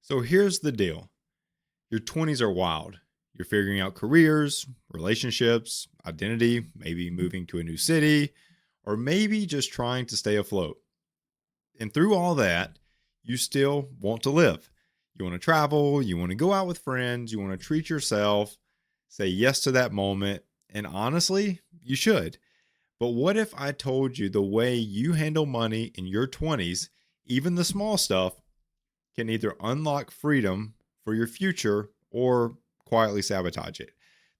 So here's the deal. Your 20s are wild. You're figuring out careers, relationships, identity, maybe moving to a new city, or maybe just trying to stay afloat. And through all that, you still want to live. You want to travel, you want to go out with friends, you want to treat yourself, say yes to that moment, and honestly, you should. But what if I told you the way you handle money in your 20s, even the small stuff, can either unlock freedom for your future or quietly sabotage it?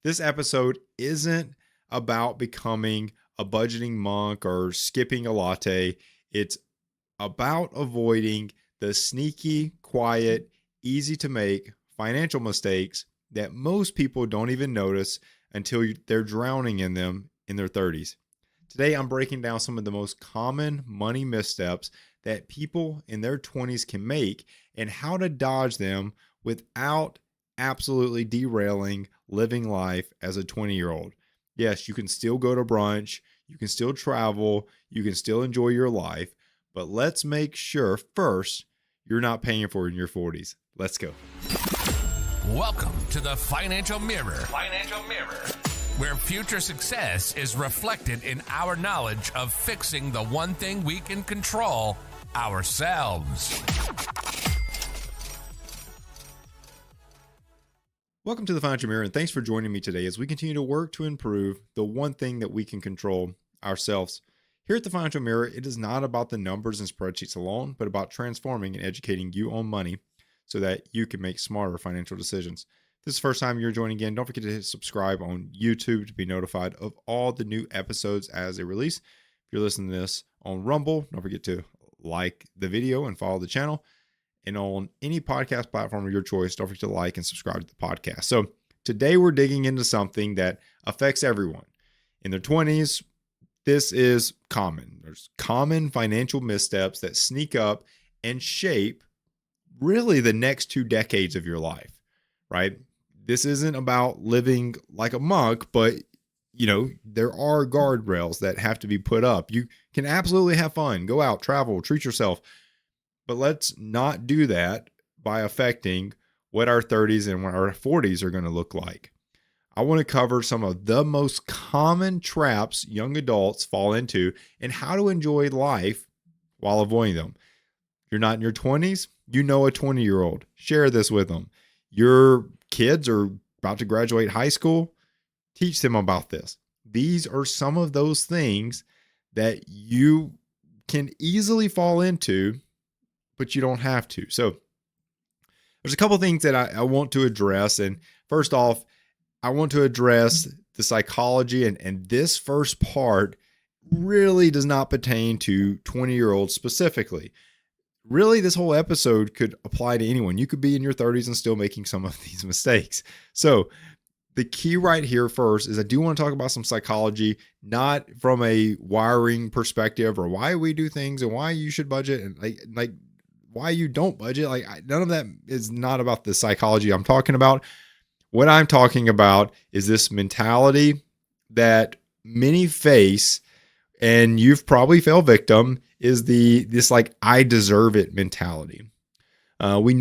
This episode isn't about becoming a budgeting monk or skipping a latte. It's about avoiding the sneaky, quiet, easy to make financial mistakes that most people don't even notice until they're drowning in them in their 30s. Today, I'm breaking down some of the most common money missteps that people in their 20s can make and how to dodge them without absolutely derailing living life as a 20-year-old. Yes, you can still go to brunch, you can still travel, you can still enjoy your life, but let's make sure first you're not paying for it in your 40s. Let's go. Welcome to the Financial Mirror. Where future success is reflected in our knowledge of fixing the one thing we can control, ourselves. Welcome to the Financial Mirror, and thanks for joining me today as we continue to work to improve the one thing that we can control, ourselves. Here at the Financial Mirror, it is not about the numbers and spreadsheets alone, but about transforming and educating you on money so that you can make smarter financial decisions. If this is the first time you're joining in, don't forget to hit subscribe on YouTube to be notified of all the new episodes as they release. If you're listening to this on Rumble, don't forget to like the video and follow the channel. And on any podcast platform of your choice, don't forget to like and subscribe to the podcast. So today we're digging into something that affects everyone. In their 20s, this is common. There's common financial missteps that sneak up and shape really the next 2 decades of your life, right? This isn't about living like a monk, but there are guardrails that have to be put up. You can absolutely have fun, go out, travel, treat yourself, but let's not do that by affecting what our 30s and what our 40s are going to look like. I want to cover some of the most common traps young adults fall into and how to enjoy life while avoiding them. If you're not in your 20s, you know a 20-year-old. Share this with them. Your kids are about to graduate high school. Teach them about this. These are some of those things that you can easily fall into, but you don't have to. So there's a couple things that I want to address. And first off, I want to address the psychology. And this first part really does not pertain to 20-year-olds specifically. Really, this whole episode could apply to anyone. You could be in your 30s and still making some of these mistakes. So the key right here first is I do want to talk about some psychology, not from a wiring perspective or why we do things and why you should budget and like why you don't budget. None of that is not about the psychology I'm talking about. What I'm talking about is this mentality that many face, and you've probably fell victim, is this I deserve it mentality. That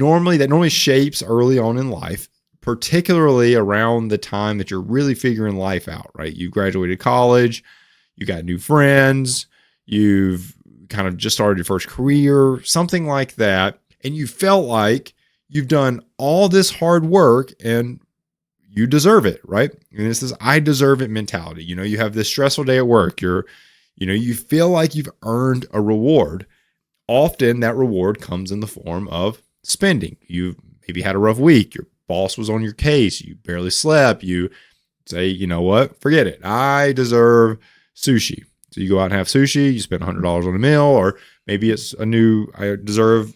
normally shapes early on in life, particularly around the time that you're really figuring life out, right? You graduated college, you got new friends, you've kind of just started your first career, something like that. And you felt like you've done all this hard work and you deserve it, right? And this is I deserve it mentality. You have this stressful day at work. You feel like you've earned a reward. Often that reward comes in the form of spending. You've maybe had a rough week. Your boss was on your case. You barely slept. You say, you know what? Forget it. I deserve sushi. So you go out and have sushi. You spend $100 on a meal, or maybe it's I deserve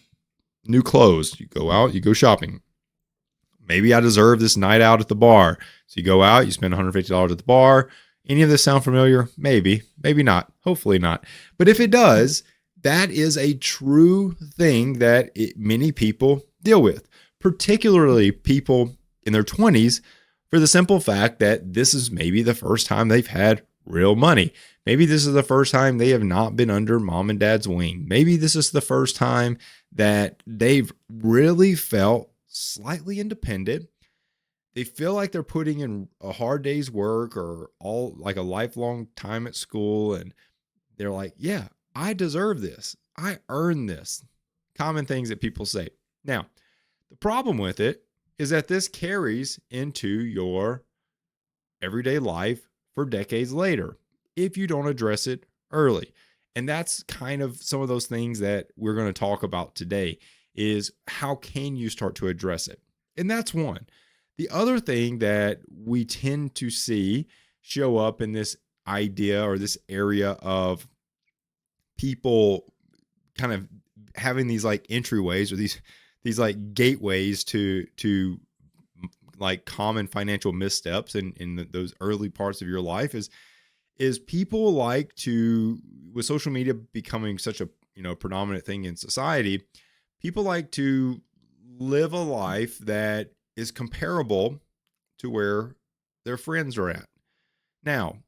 new clothes. You go out, you go shopping. Maybe I deserve this night out at the bar. So you go out, you spend $150 at the bar. Any of this sound familiar? Maybe, maybe not. Hopefully not. But if it does, that is a true thing that many people deal with, particularly people in their 20s, for the simple fact that this is maybe the first time they've had real money. Maybe this is the first time they have not been under mom and dad's wing. Maybe this is the first time that they've really felt slightly independent. They feel like they're putting in a hard day's work or all like a lifelong time at school. And they're like, yeah, I deserve this. I earn this. Common things that people say. Now, the problem with it is that this carries into your everyday life for decades later if you don't address it early. And that's kind of some of those things that we're going to talk about today is how can you start to address it? And that's one. The other thing that we tend to see show up in this idea or this area of people kind of having these like entryways or these like gateways to like common financial missteps in those early parts of your life is people like to, with social media becoming such a predominant thing in society, people like to live a life that is comparable to where their friends are at. Now,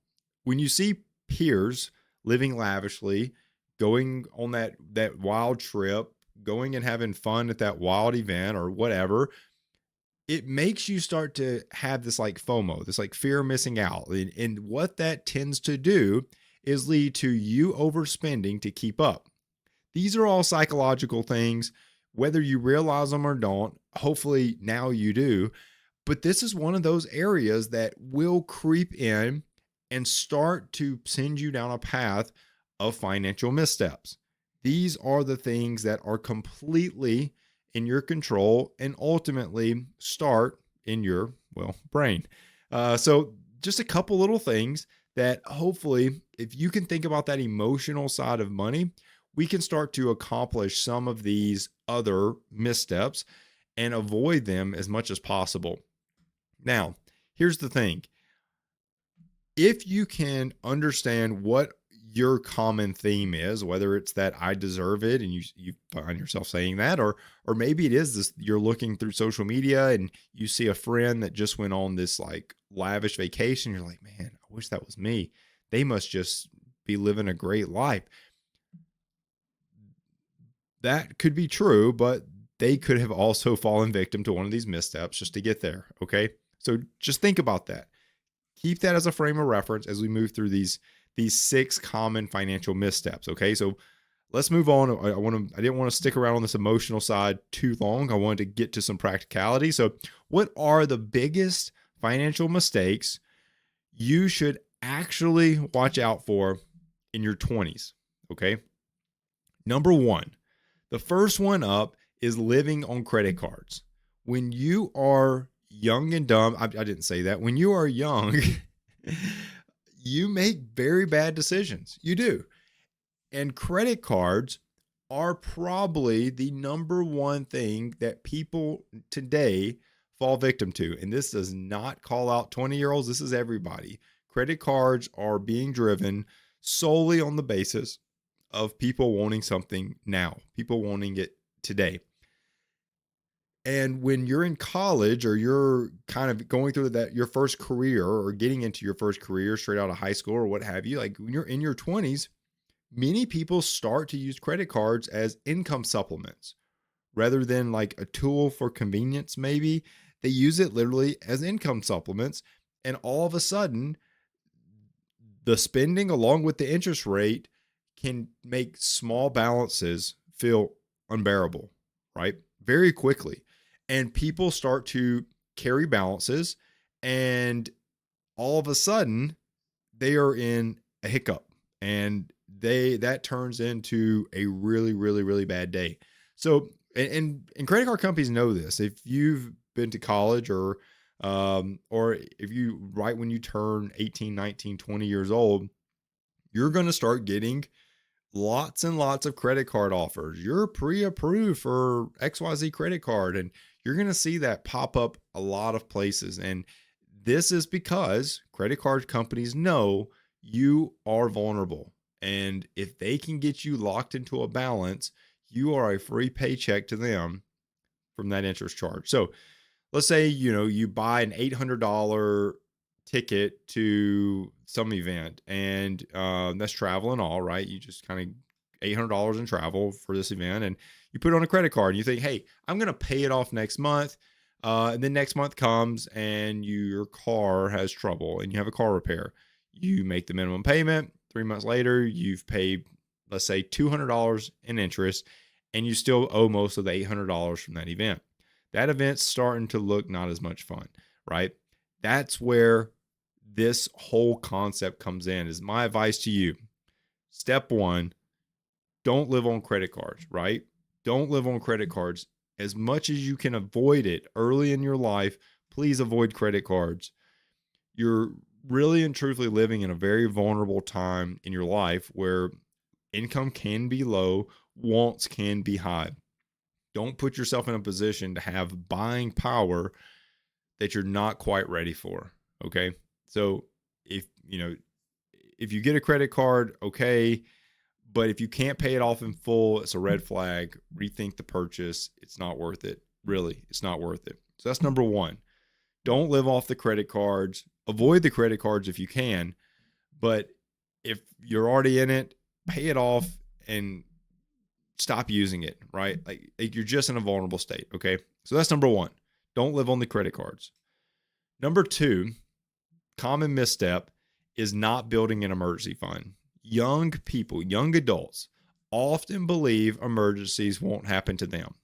when you see peers living lavishly, going on that wild trip, going and having fun at that wild event or whatever, it makes you start to have this like FOMO, this like fear of missing out. And what that tends to do is lead to you overspending to keep up. These are all psychological things, whether you realize them or don't. Hopefully now you do. But this is one of those areas that will creep in and start to send you down a path of financial missteps. These are the things that are completely in your control and ultimately start in your, brain. So just a couple little things that hopefully, if you can think about that emotional side of money, we can start to accomplish some of these other missteps and avoid them as much as possible. Now, here's the thing. If you can understand what your common theme is, whether it's that I deserve it and you find yourself saying that, or maybe it is this, you're looking through social media and you see a friend that just went on this like lavish vacation. You're like, man, I wish that was me. They must just be living a great life. That could be true, but they could have also fallen victim to one of these missteps just to get there. Okay. So just think about that. Keep that as a frame of reference as we move through these 6 common financial missteps. Okay. So let's move on. I didn't want to stick around on this emotional side too long. I wanted to get to some practicality. So what are the biggest financial mistakes you should actually watch out for in your 20s? Okay. Number 1, the first one up is living on credit cards. When you are young and dumb, I didn't say that. When you are young, you make very bad decisions. You do. And credit cards are probably the number one thing that people today fall victim to. And this does not call out 20-year-olds. This is everybody. Credit cards are being driven solely on the basis of people wanting something now, people wanting it today. And when you're in college or you're kind of going through that, your first career or getting into your first career straight out of high school or what have you, like when you're in your 20s, many people start to use credit cards as income supplements rather than like a tool for convenience. Maybe they use it literally as income supplements. And all of a sudden, the spending along with the interest rate can make small balances feel unbearable, right? Very quickly. And people start to carry balances and all of a sudden they are in a hiccup and that turns into a really, really, really bad day. So, and credit card companies know this. If you've been to college or if you, right when you turn 18, 19, 20 years old, you're going to start getting lots and lots of credit card offers. You're pre-approved for XYZ credit card, and you're going to see that pop up a lot of places. And this is because credit card companies know you are vulnerable. And if they can get you locked into a balance, you are a free paycheck to them from that interest charge. So let's say, you buy an $800 ticket to some event, and that's travel and all, right? You just kind of $800 in travel for this event, and you put it on a credit card, and you think, hey, I'm going to pay it off next month. And then next month comes, and your car has trouble, and you have a car repair. You make the minimum payment. 3 months later, you've paid, let's say, $200 in interest, and you still owe most of the $800 from that event. That event's starting to look not as much fun, right? That's where this whole concept comes in. Is my advice to you. Step one, don't live on credit cards, right? Don't live on credit cards. As much as you can avoid it early in your life, please avoid credit cards. You're really and truthfully living in a very vulnerable time in your life where income can be low, wants can be high. Don't put yourself in a position to have buying power that you're not quite ready for. Okay. So if you get a credit card, okay. But if you can't pay it off in full, it's a red flag. Rethink the purchase. It's not worth it. Really, it's not worth it. So that's number one. Don't live off the credit cards. Avoid the credit cards if you can. But if you're already in it, pay it off and stop using it, right? Like you're just in a vulnerable state, okay? So that's number one. Don't live on the credit cards. Number two, common misstep is not building an emergency fund. Young people, young adults often believe emergencies won't happen to them,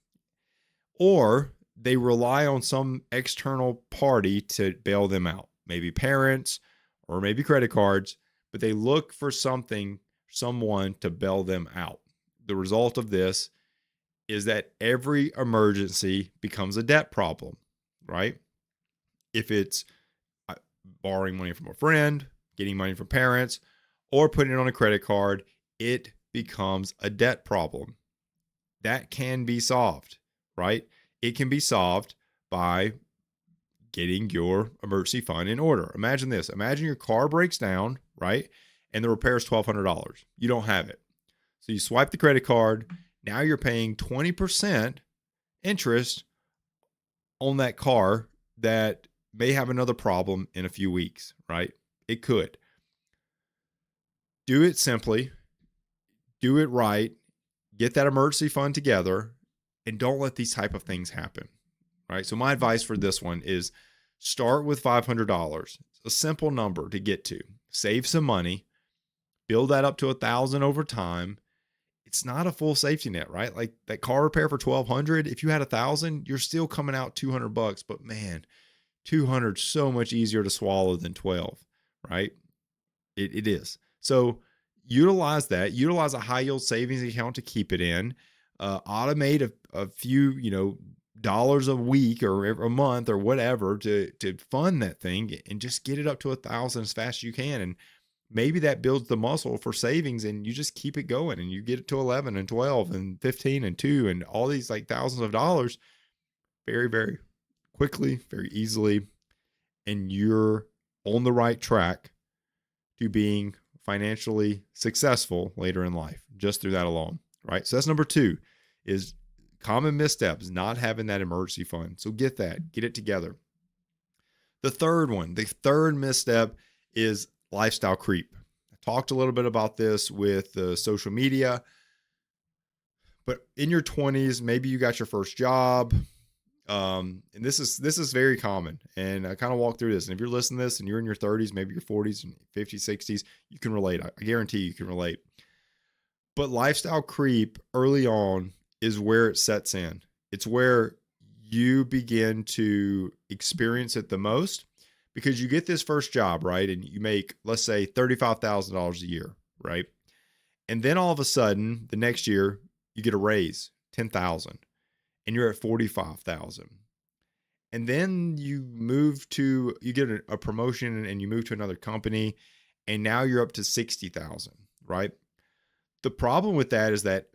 or they rely on some external party to bail them out, maybe parents or maybe credit cards, but they look for someone to bail them out. The result of this is that every emergency becomes a debt problem, right? If it's borrowing money from a friend, getting money from parents, or putting it on a credit card, it becomes a debt problem. That can be solved, right? It can be solved by getting your emergency fund in order. Imagine this. Imagine your car breaks down, right? And the repair is $1,200. You don't have it. So you swipe the credit card. Now you're paying 20% interest on that car that may have another problem in a few weeks, right? It could. Do it simply, do it right, get that emergency fund together, and don't let these type of things happen, right? So my advice for this one is start with $500. It's a simple number to get to. Save some money, build that up to $1,000 over time. It's not a full safety net, right? Like that car repair for $1,200, if you had $1,000, you're still coming out $200, but man, $200 so much easier to swallow than 12, right? It is. So utilize that. Utilize a high yield savings account to keep it in. Automate a few, dollars a week or a month or whatever to fund that thing, and just get it up to $1,000 as fast as you can. And maybe that builds the muscle for savings, and you just keep it going, and you get it to 11 and 12 and 15 and 2 and all these like thousands of dollars very, very quickly, very easily. And you're on the right track to being financially successful later in life just through that alone, right? So that's number two, is common missteps, not having that emergency fund. So get it together. The third misstep is lifestyle creep. I talked a little bit about this with social media, but in your 20s, maybe you got your first job. And this is very common. And I kind of walk through this. And if you're listening to this and you're in your 30s, maybe your 40s and 50s, 60s, you can relate. I guarantee you can relate. But lifestyle creep early on is where it sets in. It's where you begin to experience it the most, because you get this first job, right? And you make, let's say, $35,000 a year, right? And then all of a sudden, the next year, you get a raise, $10,000. And you're at $45,000. And then you get a promotion and you move to another company, and now you're up to $60,000, right? The problem with that is that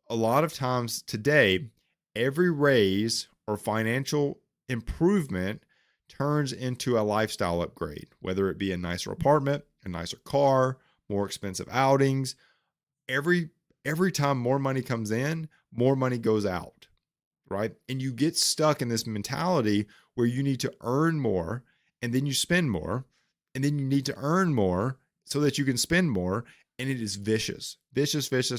a lot of times today, every raise or financial improvement turns into a lifestyle upgrade, whether it be a nicer apartment, a nicer car, more expensive outings. Every time more money comes in, more money goes out. Right? And you get stuck in this mentality where you need to earn more, and then you spend more, and then you need to earn more so that you can spend more. And it is vicious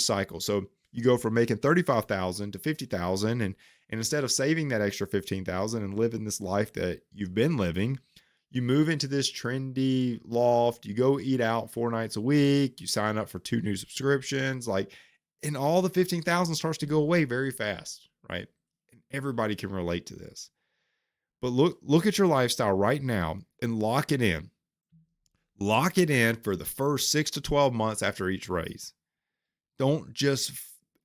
cycle. So you go from making 35,000 to 50,000, and instead of saving that extra 15,000 and living this life that you've been living, you move into this trendy loft, you go eat out 4 nights a week, you sign up for 2 new subscriptions, like, and all the 15,000 starts to go away very fast, right? And everybody can relate to this. But look at your lifestyle right now and lock it in. Lock it in for the first 6 to 12 months after each raise. Don't just,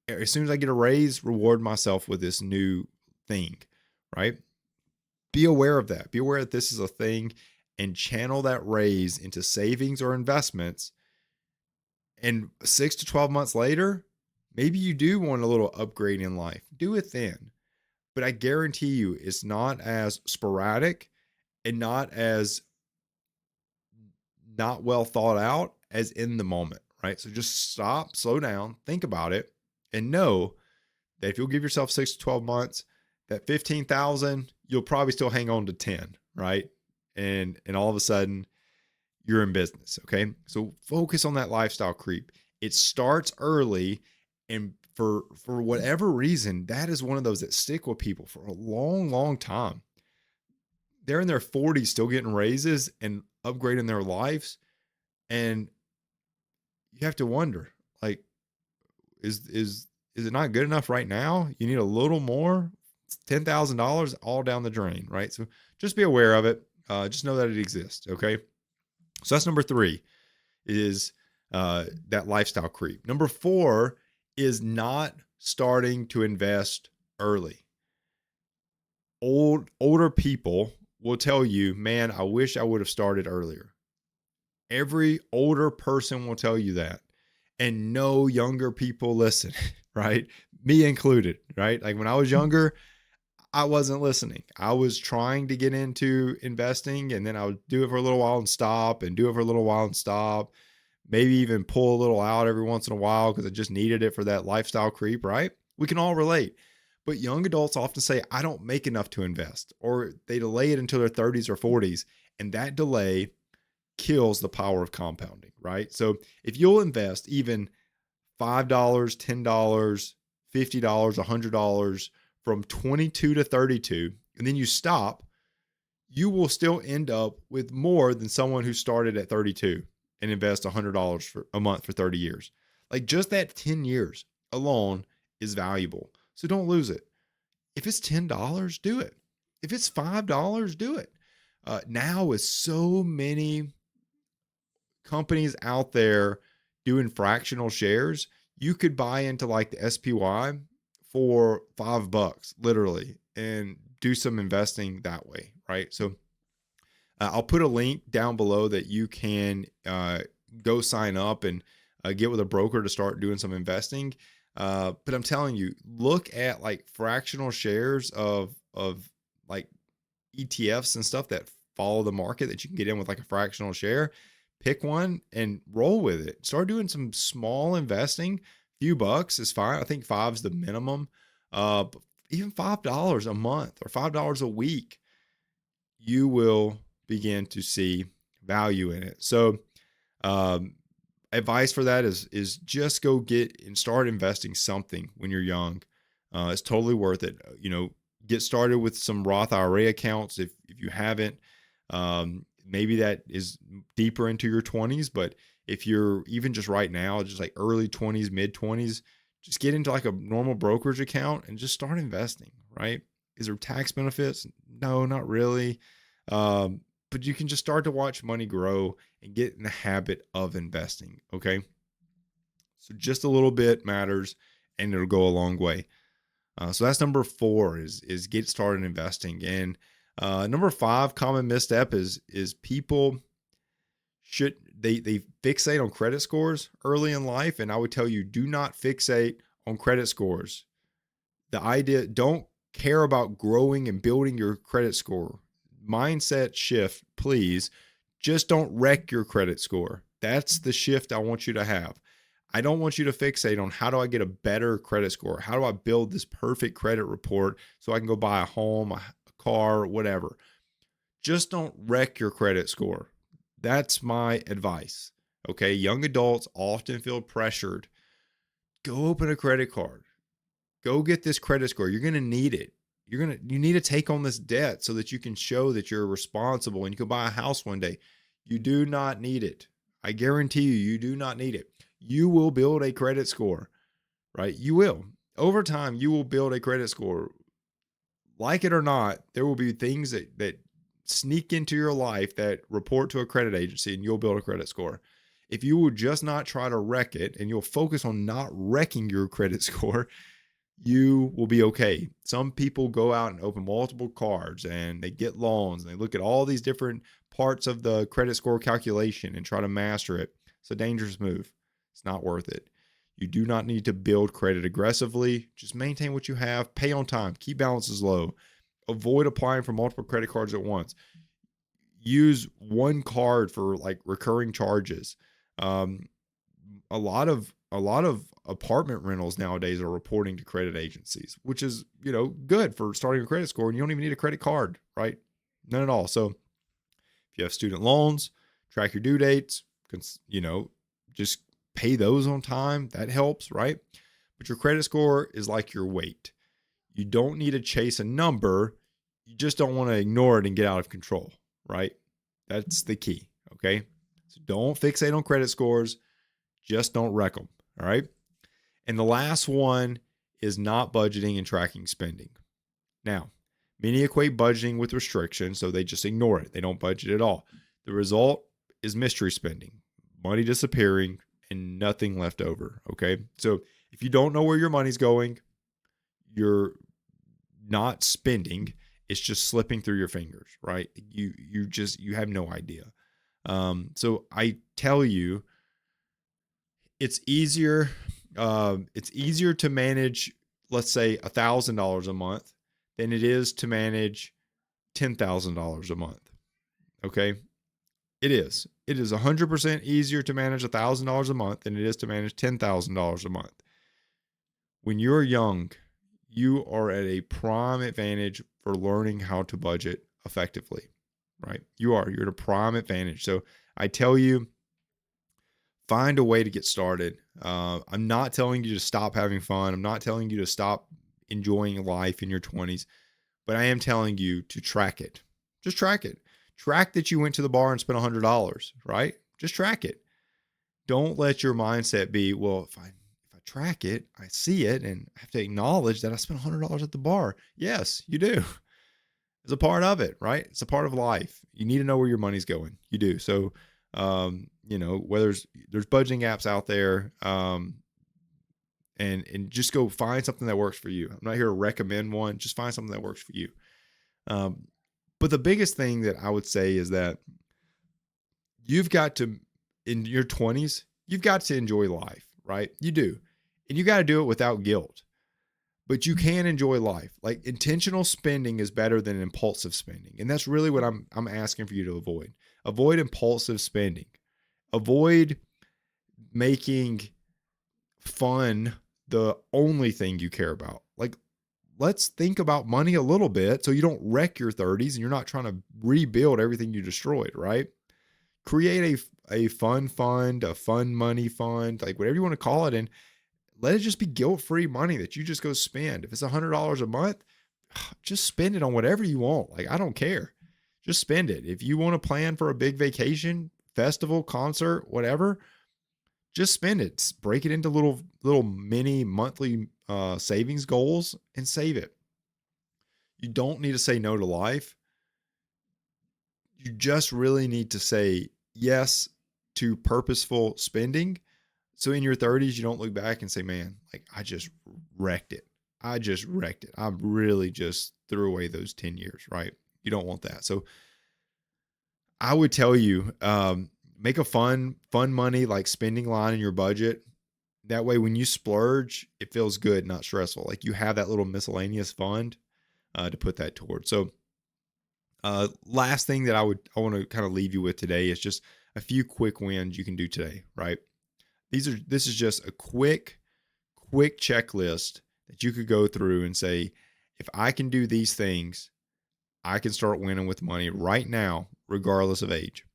as soon as I get a raise, reward myself with this new thing, right? Be aware of that. Be aware that this is a thing, and channel that raise into savings or investments. And 6 to 12 months later, maybe you do want a little upgrade in life. Do it then. But I guarantee you it's not as sporadic and not as not well thought out as in the moment, right? So just stop, slow down, think about it, and know that if you'll give yourself 6 to 12 months, that 15,000, you'll probably still hang on to 10, right? And all of a sudden you're in business. Okay. So focus on that lifestyle creep. It starts early, and for whatever reason, that is one of those that stick with people for a long, long time. They're in their 40s still getting raises and upgrading their lives. And you have to wonder, like, is it not good enough right now? You need a little more. It's $10,000 all down the drain, right? So just be aware of it. Just know that it exists. Okay. So that's number 3 is that lifestyle creep. Number 4 is not starting to invest early. Older people will tell you, man, I wish I would have started earlier. Every older person will tell you that. And no younger people listen, right? Me included, right? Like when I was younger, I wasn't listening. I was trying to get into investing, and then I would do it for a little while and stop, and do it for a little while and stop. Maybe even pull a little out every once in a while because I just needed it for that lifestyle creep, right? We can all relate. But young adults often say, I don't make enough to invest, or they delay it until their 30s or 40s. And that delay kills the power of compounding, right? So if you'll invest even $5, $10, $50, $100 from 22 to 32, and then you stop, you will still end up with more than someone who started at 32 and invest $100 for a month for 30 years. Like just that 10 years alone is valuable. So don't lose it. If it's $10, do it. If it's $5, do it. Now with so many companies out there doing fractional shares, you could buy into like the SPY for $5, literally, and do some investing that way, right? So I'll put a link down below that you can go sign up and get with a broker to start doing some investing. But I'm telling you, look at like fractional shares of like ETFs and stuff that follow the market that you can get in with like a fractional share. Pick one and roll with it. Start doing some small investing. Few bucks is fine. I think 5 is the minimum. But even $5 a month or $5 a week, you will begin to see value in it. So, advice for that is just go get and start investing something when you're young. It's totally worth it. Get started with some Roth IRA accounts if you haven't. Maybe that is deeper into your 20s, but if you're even just right now, just like early 20s, mid 20s, just get into like a normal brokerage account and just start investing, right? Is there tax benefits? No, not really. But you can just start to watch money grow and get in the habit of investing. Okay. So just a little bit matters and it'll go a long way. So that's number 4 is get started investing. And number 5 common misstep is people they fixate on credit scores early in life. And I would tell you, do not fixate on credit scores. The idea, don't care about growing and building your credit score. Mindset shift, please. Just don't wreck your credit score. That's the shift I want you to have. I don't want you to fixate on how do I get a better credit score? How do I build this perfect credit report so I can go buy a home, a car, whatever. Just don't wreck your credit score. That's my advice. Okay. Young adults often feel pressured. Go open a credit card. Go get this credit score. You're going to need it. You need to take on this debt so that you can show that you're responsible and you can buy a house one day. You do not need it. I guarantee you do not need it. You will build a credit score, right? You will. Over time, you will build a credit score. Like it or not, there will be things that sneak into your life that report to a credit agency and you'll build a credit score. If you will just not try to wreck it and you'll focus on not wrecking your credit score, you will be okay. Some people go out and open multiple cards and they get loans and they look at all these different parts of the credit score calculation and try to master it. It's a dangerous move. It's not worth it. You do not need to build credit aggressively. Just maintain what you have, pay on time, keep balances low, avoid applying for multiple credit cards at once. Use one card for like recurring charges. A lot of apartment rentals nowadays are reporting to credit agencies, which is, good for starting a credit score, and you don't even need a credit card, right? None at all. So if you have student loans, track your due dates, just pay those on time. That helps, right? But your credit score is like your weight. You don't need to chase a number. You just don't want to ignore it and get out of control, right? That's the key, okay? So don't fixate on credit scores. Just don't wreck them, all right? And the last one is not budgeting and tracking spending. Now, many equate budgeting with restriction, so they just ignore it. They don't budget at all. The result is mystery spending, money disappearing, and nothing left over, okay? So if you don't know where your money's going, you're not spending. It's just slipping through your fingers, right? You have no idea. So I tell you, it's easier to manage, let's say, $1,000 a month than it is to manage $10,000 a month. Okay. It is 100% easier to manage $1,000 a month than it is to manage $10,000 a month. When you're young, you are at a prime advantage for learning how to budget effectively, right? You're at a prime advantage. So I tell you, find a way to get started. I'm not telling you to stop having fun. I'm not telling you to stop enjoying life in your 20s, but I am telling you to track it. Just track it. Track that you went to the bar and spent $100, right? Just track it. Don't let your mindset be, well, if I track it, I see it, and I have to acknowledge that I spent $100 at the bar. Yes, you do. It's a part of it, right? It's a part of life. You need to know where your money's going. You do. So, whether there's budgeting apps out there, and just go find something that works for you. I'm not here to recommend one. Just find something that works for you. But the biggest thing that I would say is that you've got to, in your 20s, you've got to enjoy life, right? You do. And you got to do it without guilt. But you can enjoy life. Like, intentional spending is better than impulsive spending. And that's really what I'm asking for you to avoid. Avoid impulsive spending. Avoid making fun the only thing you care about. Like, let's think about money a little bit so you don't wreck your 30s and you're not trying to rebuild everything you destroyed, right? Create a fun fund, a fun money fund, like whatever you want to call it, and let it just be guilt-free money that you just go spend. If it's $100 a month, just spend it on whatever you want. Like, I don't care. Just spend it. If you want to plan for a big vacation, festival, concert, whatever, just spend it. Break it into little mini monthly savings goals and save it. You don't need to say no to life. You just really need to say yes to purposeful spending. So in your 30s, you don't look back and say, man, like, I just wrecked it. I really just threw away those 10 years, right? You don't want that. So I would tell you, make a fun money, like, spending line in your budget. That way, when you splurge, it feels good, not stressful. Like, you have that little miscellaneous fund to put that towards. So last thing that I want to kind of leave you with today is just a few quick wins you can do today, right? This is just a quick checklist that you could go through and say, if I can do these things, I can start winning with money right now, regardless of age.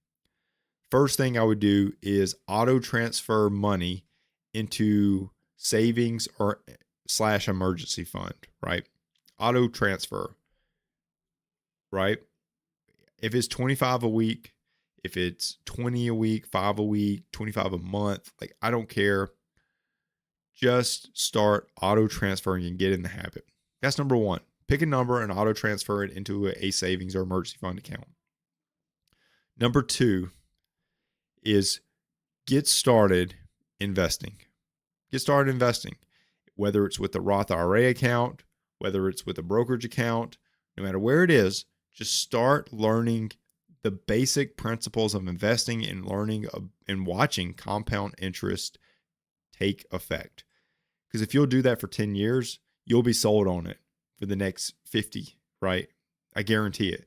first thing I would do is auto transfer money into savings or / emergency fund, right? Auto transfer, right? If it's 25 a week, if it's 20 a week, 5 a week, 25 a month, like I don't care. Just start auto transferring and get in the habit. That's number one. Pick a number and auto transfer it into a savings or emergency fund account. Number two is get started investing. Get started investing, whether it's with the Roth IRA account, whether it's with a brokerage account, no matter where it is, just start learning the basic principles of investing and learning and watching compound interest take effect. Because if you'll do that for 10 years, you'll be sold on it for the next 50, right? I guarantee it.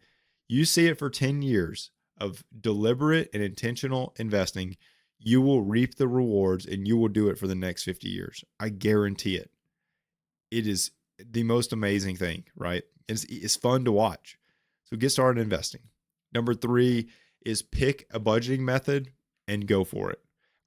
You see it for 10 years of deliberate and intentional investing, you will reap the rewards and you will do it for the next 50 years. I guarantee it. It is the most amazing thing, right? It's fun to watch. So get started investing. Number three is pick a budgeting method and go for it.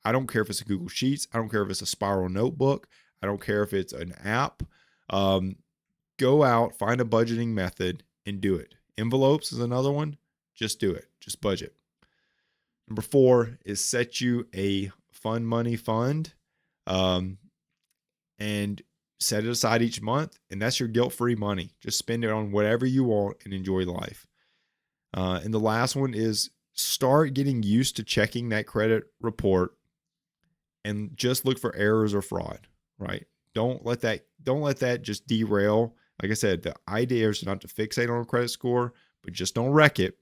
I don't care if it's a Google Sheets. I don't care if it's a spiral notebook. I don't care if it's an app. Go out, find a budgeting method and do it. Envelopes is another one. Just do it. Just budget. Number four is set you a fun money fund and set it aside each month. And that's your guilt-free money. Just spend it on whatever you want and enjoy life. And the last one is start getting used to checking that credit report and just look for errors or fraud, right? Don't let that just derail. Like I said, the idea is not to fixate on a credit score, but just don't wreck it.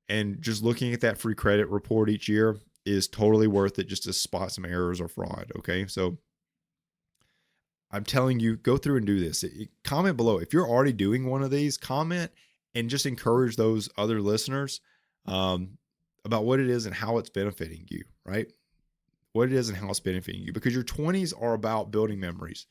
And just looking at that free credit report each year is totally worth it just to spot some errors or fraud. Okay. So I'm telling you, go through and do this. Comment below. If you're already doing one of these, comment and just encourage those other listeners about what it is and how it's benefiting you, right? What it is and how it's benefiting you, because your 20s are about building memories,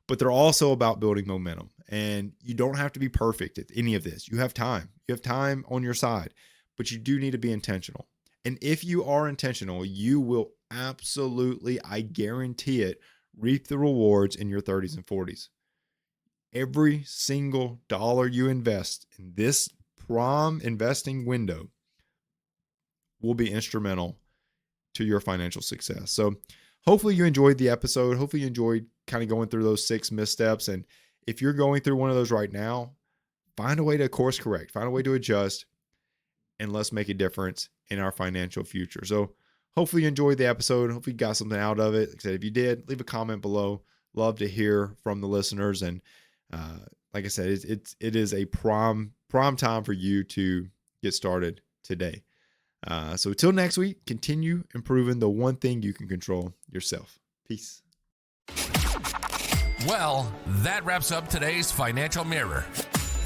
but they're also about building momentum. And you don't have to be perfect at any of this. You have time. You have time on your side, but you do need to be intentional. And if you are intentional, you will absolutely, I guarantee it, reap the rewards in your 30s and 40s. Every single dollar you invest in this prime investing window will be instrumental to your financial success. So hopefully you enjoyed the episode. Hopefully you enjoyed kind of going through those 6 missteps. And if you're going through one of those right now, find a way to course correct, find a way to adjust, and let's make a difference in our financial future. So hopefully you enjoyed the episode. Hopefully you got something out of it. Like I said, if you did, leave a comment below. Love to hear from the listeners. And like I said, it is a prime time for you to get started today. So until next week, continue improving the one thing you can control, yourself. Peace. Well, that wraps up today's Financial Mirror.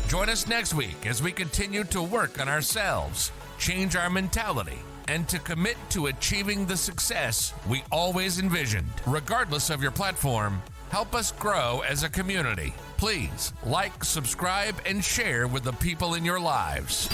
Join us next week as we continue to work on ourselves, change our mentality, and to commit to achieving the success we always envisioned. Regardless of your platform, help us grow as a community. Please like, subscribe, and share with the people in your lives.